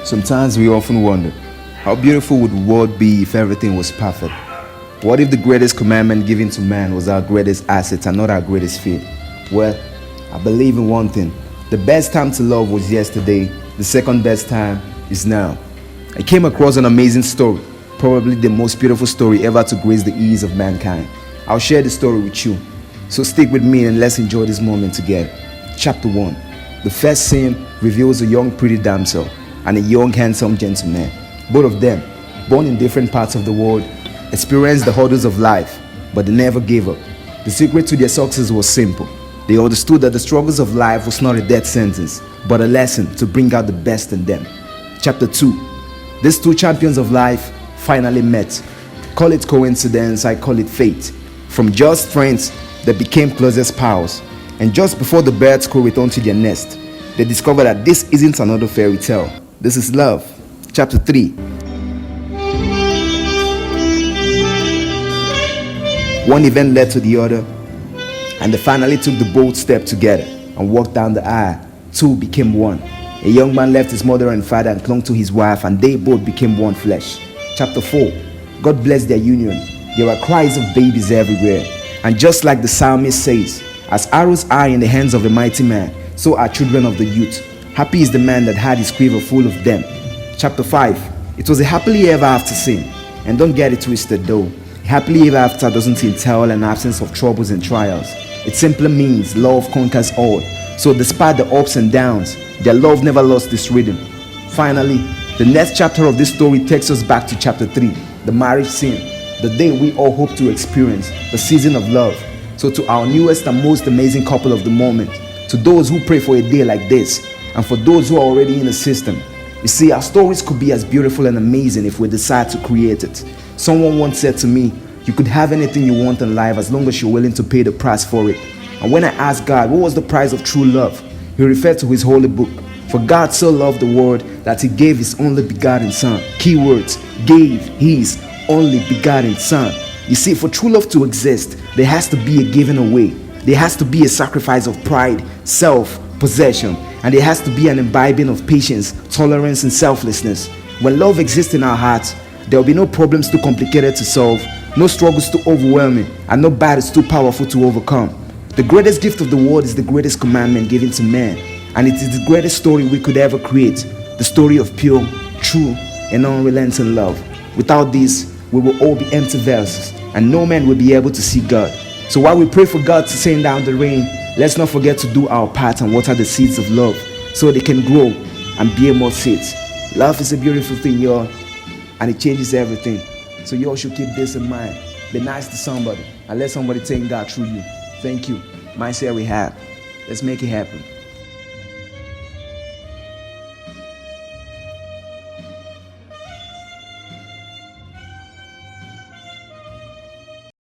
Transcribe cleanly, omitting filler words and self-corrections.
Sometimes we often wonder, how beautiful would the world be if everything was perfect? What if the greatest commandment given to man was our greatest asset and not our greatest fear? Well, I believe in one thing. The best time to love was yesterday. The second best time is now. I came across an amazing story, probably the most beautiful story ever to grace the ears of mankind. I'll share the story with you. So stick with me and let's enjoy this moment together. Chapter 1. The first scene reveals a young pretty damsel and a young handsome gentleman. Both of them, born in different parts of the world, experienced the hurdles of life, but they never gave up. The secret to their success was simple. They understood that the struggles of life was not a death sentence, but a lesson to bring out the best in them. Chapter 2. These two champions of life finally met. Call it coincidence, I call it fate. From just friends, they became closest pals. And just before the birds could return to their nest, they discovered that this isn't another fairy tale. This is love. Chapter 3. One event led to the other, and they finally took the bold step together and walked down the aisle. Two became one. A young man left his mother and father and clung to his wife, and they both became one flesh. Chapter 4. God blessed their union. There were cries of babies everywhere. And just like the psalmist says, as arrows are in the hands of a mighty man, so are children of the youth. Happy is the man that had his quiver full of them. Chapter 5. It was a happily ever after scene. And don't get it twisted though. Happily ever after doesn't entail an absence of troubles and trials. It simply means love conquers all. So despite the ups and downs, their love never lost its rhythm. Finally, the next chapter of this story takes us back to chapter 3, the marriage scene, the day we all hope to experience, the season of love. So to our newest and most amazing couple of the moment, to those who pray for a day like this, and for those who are already in the system, you see, our stories could be as beautiful and amazing if we decide to create it. Someone once said to me, you could have anything you want in life as long as you're willing to pay the price for it. And when I asked God, what was the price of true love? He referred to his holy book. For God so loved the world that he gave his only begotten son. Keywords, gave his only begotten son. You see, for true love to exist, there has to be a giving away. There has to be a sacrifice of pride, self-possession, and there has to be an imbibing of patience, tolerance, and selflessness. When love exists in our hearts, there will be no problems too complicated to solve, no struggles too overwhelming, and no battles too powerful to overcome. The greatest gift of the world is the greatest commandment given to man, and it is the greatest story we could ever create, the story of pure, true, and unrelenting love. Without this, we will all be empty vessels, and no man will be able to see God. So while we pray for God to send down the rain, let's not forget to do our part and water the seeds of love so they can grow and bear more seeds. Love is a beautiful thing, y'all, and it changes everything. So y'all should keep this in mind. Be nice to somebody and let somebody thank God through you. Thank you. Rehab. Let's make it happen.